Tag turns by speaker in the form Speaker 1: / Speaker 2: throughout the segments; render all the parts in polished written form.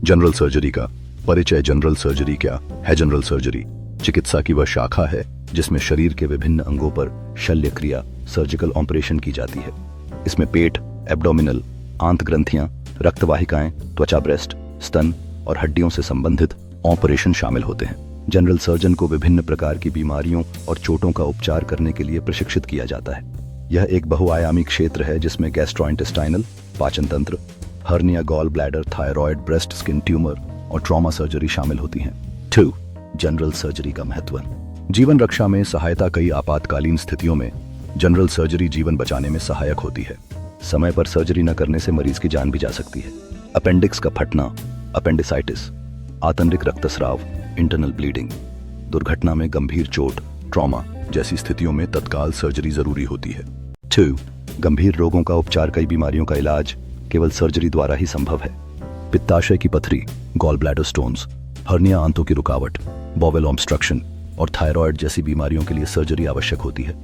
Speaker 1: General surgery का परिचय। General surgery क्या है? जनरल सर्जरी चिकित्सा की वह शाखा है जिसमें शरीर के विभिन्न अंगों पर शल्य क्रिया सर्जिकल ऑपरेशन की जाती है। इसमें पेट, एब्डोमिनल, आंत ग्रंथियां, रक्तवाहिकाएं, त्वचा, ब्रेस्ट, स्तन और हड्डियों से संबंधित ऑपरेशन शामिल होते हैं। जनरल सर्जन को विभिन्न प्रकार की बीमारियों और चोटों का उपचार करने के लिए प्रशिक्षित किया जाता है। यह एक बहुआयामी क्षेत्र है जिसमें गैस्ट्रोइंटेस्टाइनल, पाचन तंत्र, hernia, gall bladder, thyroid, breast, skin tumour और ट्रॉमा सर्जरी शामिल होती हैं। 2. जनरल सर्जरी का महत्व। जीवन रक्षा में सहायता। कई आपातकालीन स्थितियों में जनरल सर्जरी जीवन बचाने में सहायक होती है। समय पर सर्जरी न करने से मरीज की जान भी जा सकती है। अपेंडिक्स का फटना, अपेंडिसाइटिस, आंतरिक रक्तस्राव, इंटरनल ब्लीडिंग, दुर्घटना में गंभीर चोट, ट्रॉमा जैसी स्थितियों में तत्काल सर्जरी जरूरी होती है। 2. गंभीर रोगों का उपचार। कई बीमारियों का इलाज केवल सर्जरी द्वारा ही संभव है। पित्ताशय की पथरी, गॉल ब्लैडर स्टोन्स, हर्निया, आंतों की रुकावट, बॉवेल ऑब्स्ट्रक्शन और थायराइड जैसी बीमारियों के लिए सर्जरी आवश्यक होती है।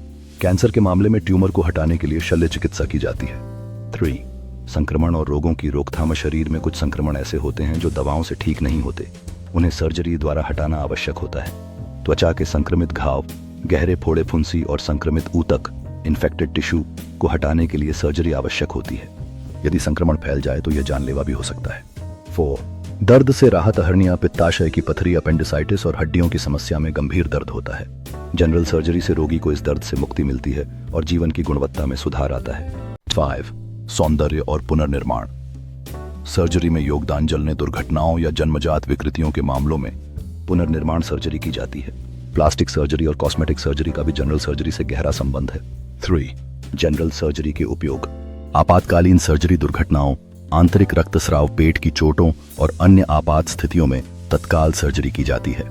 Speaker 1: कैंसर के मामले में ट्यूमर को हटाने के लिए शल्य चिकित्सा की जाती है। 3. संक्रमण और रोगों की रोकथाम। शरीर में कुछ संक्रमण ऐसे होते हैं जो दवाओं से ठीक नहीं होते, उन्हें सर्जरी द्वारा हटाना आवश्यक होता है। त्वचा के संक्रमित घाव, गहरे फोड़े, फुंसी और संक्रमित ऊतक, इन्फेक्टेड टिश्यू को हटाने के लिए सर्जरी आवश्यक होती है। यदि संक्रमण फैल जाए तो यह जानलेवा भी हो सकता है। 4. दर्द से राहत। हर्निया, पित्ताशय की पथरी, अपेंडिसाइटिस और हड्डियों की समस्या में गंभीर दर्द होता है। जनरल सर्जरी से रोगी को इस दर्द से मुक्ति मिलती है और जीवन की गुणवत्ता में सुधार आता है। 5. सौंदर्य और पुनर्निर्माण। सर्जरी में योगदान। जलने, दुर्घटनाओं या जन्मजात विकृतियों के मामलों में पुनर्निर्माण सर्जरी की जाती है। प्लास्टिक सर्जरी और कॉस्मेटिक सर्जरी का भी जनरल सर्जरी से गहरा संबंध है। 3. जनरल सर्जरी के उपयोग। आपातकालीन सर्जरी। दुर्घटनाओं, आंतरिक रक्तस्राव, पेट की चोटों और अन्य आपात स्थितियों में तत्काल सर्जरी की जाती है।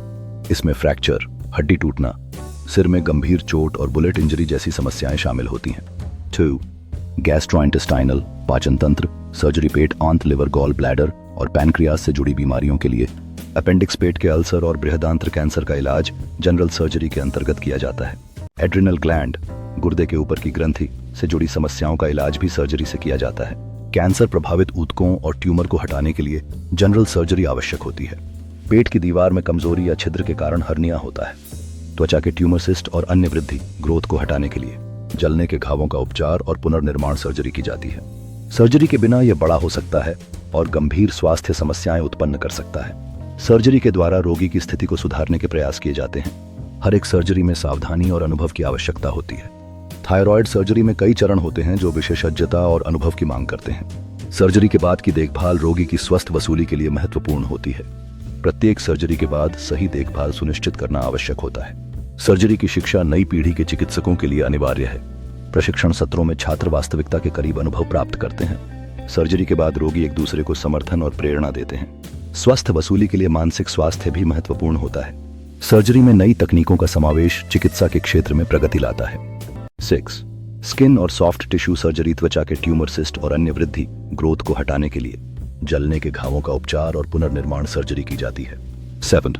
Speaker 1: इसमें फ्रैक्चर, हड्डी टूटना, सिर में गंभीर चोट और बुलेट इंजरी जैसी समस्याएं शामिल होती हैं। 2. गैस्ट्रोइंटेस्टाइनल, पाचन तंत्र सर्जरी। पेट, आंत, लिवर, गॉल ब्लैडर और पैनक्रियास से जुड़ी बीमारियों के लिए। अपेंडिक्स, पेट के अल्सर और बृहदांत्र कैंसर का इलाज जनरल सर्जरी के अंतर्गत किया जाता है। एड्रिनल ग्लैंड, गुर्दे के ऊपर की ग्रंथि से जुड़ी समस्याओं का इलाज भी सर्जरी से किया जाता है। कैंसर प्रभावित ऊतकों और ट्यूमर को हटाने के लिए जनरल सर्जरी आवश्यक होती है। पेट की दीवार में कमजोरी या छिद्र के कारण हर्निया होता है। त्वचा के ट्यूमर, सिस्ट और अन्य वृद्धि, ग्रोथ को हटाने के लिए जलने के घावों का उपचार और पुनर्निर्माण सर्जरी की जाती है। सर्जरी के बिना यह बड़ा हो सकता है और गंभीर स्वास्थ्य समस्याएं उत्पन्न कर सकता है। सर्जरी के द्वारा रोगी की स्थिति को सुधारने के प्रयास किए जाते हैं। हर एक सर्जरी में सावधानी और अनुभव की आवश्यकता होती है। थायराइड सर्जरी में कई चरण होते हैं जो विशेषज्ञता और अनुभव की मांग करते हैं। सर्जरी के बाद की देखभाल रोगी की स्वस्थ वसूली के लिए महत्वपूर्ण होती है। प्रत्येक सर्जरी के बाद सही देखभाल सुनिश्चित करना आवश्यक होता है। सर्जरी की शिक्षा नई पीढ़ी के चिकित्सकों के लिए अनिवार्य है। प्रशिक्षण सत्रों में छात्र वास्तविकता के करीब अनुभव प्राप्त करते हैं। सर्जरी के बाद रोगी एक दूसरे को समर्थन और प्रेरणा देते हैं। स्वस्थ वसूली के लिए मानसिक स्वास्थ्य भी महत्वपूर्ण होता है। सर्जरी में नई तकनीकों का समावेश चिकित्सा के क्षेत्र में प्रगति लाता है। 6. स्किन और सॉफ्ट टिश्यू सर्जरी। त्वचा के ट्यूमर, सिस्ट और अन्य वृद्धि, ग्रोथ को हटाने के लिए जलने के घावों का उपचार और पुनर्निर्माण सर्जरी की जाती है। 7.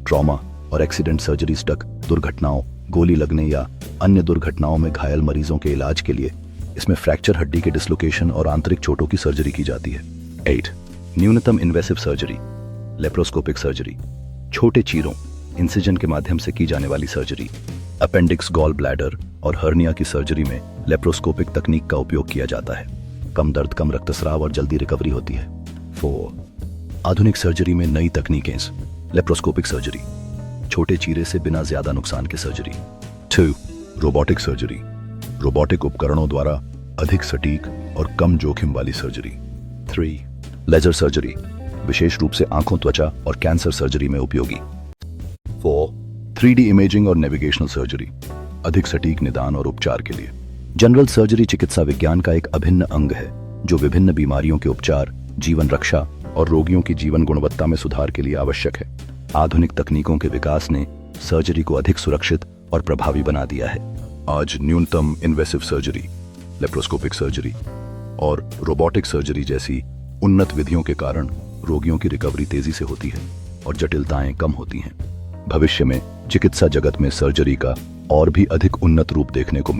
Speaker 1: ट्रॉमा और एक्सीडेंट सर्जरी। स्टक, दुर्घटनाओं, गोली लगने या अन्य दुर्घटनाओं में घायल मरीजों के इलाज के लिए इसमें फ्रैक्चर, हड्डी के डिस्लोकेशन और आंतरिक चोटों की सर्जरी की जाती है। 8. न्यूनतम इन्वेसिव सर्जरी। लेप्रोस्कोपिक सर्जरी, छोटे चीरों, इंसिजन के माध्यम से की जाने वाली सर्जरी। अपेंडिक्स, गॉल ब्लैडर और हर्निया की सर्जरी में लेप्रोस्कोपिक तकनीक का उपयोग किया जाता है। कम दर्द, कम रक्तस्राव और जल्दी रिकवरी होती है। 4. आधुनिक सर्जरी में नई तकनीकें। लेप्रोस्कोपिक सर्जरी, छोटे चीरे से बिना ज्यादा नुकसान के सर्जरी। 2. रोबोटिक सर्जरी, रोबोटिक उपकरणों द्वारा अधिक सटीक और कम जोखिम वाली सर्जरी। 3. लेजर सर्जरी, विशेष रूप से आंखों, त्वचा और कैंसर सर्जरी में उपयोगी। 4. 3D इमेजिंग और नेविगेशनल सर्जरी, अधिक सटीक निदान और उपचार के लिए। जनरल सर्जरी चिकित्सा विज्ञान का एक अभिन्न अंग है जो विभिन्न बीमारियों के उपचार, जीवन रक्षा और रोगियों की जीवन गुणवत्ता में सुधार के लिए आवश्यक है। आधुनिक तकनीकों के विकास ने सर्जरी को अधिक सुरक्षित और प्रभावी बना दिया है। आज न्यूनतम इन्वेसिव सर्जरी, लेप्रोस्कोपिक सर्जरी और रोबोटिक सर्जरी जैसी उन्नत विधियों के कारण रोगियों की रिकवरी तेजी से होती है और जटिलताएं कम होती हैं। भविष्य में चिकित्सा जगत में सर्जरी का और भी अधिक उन्नत रूप देखने को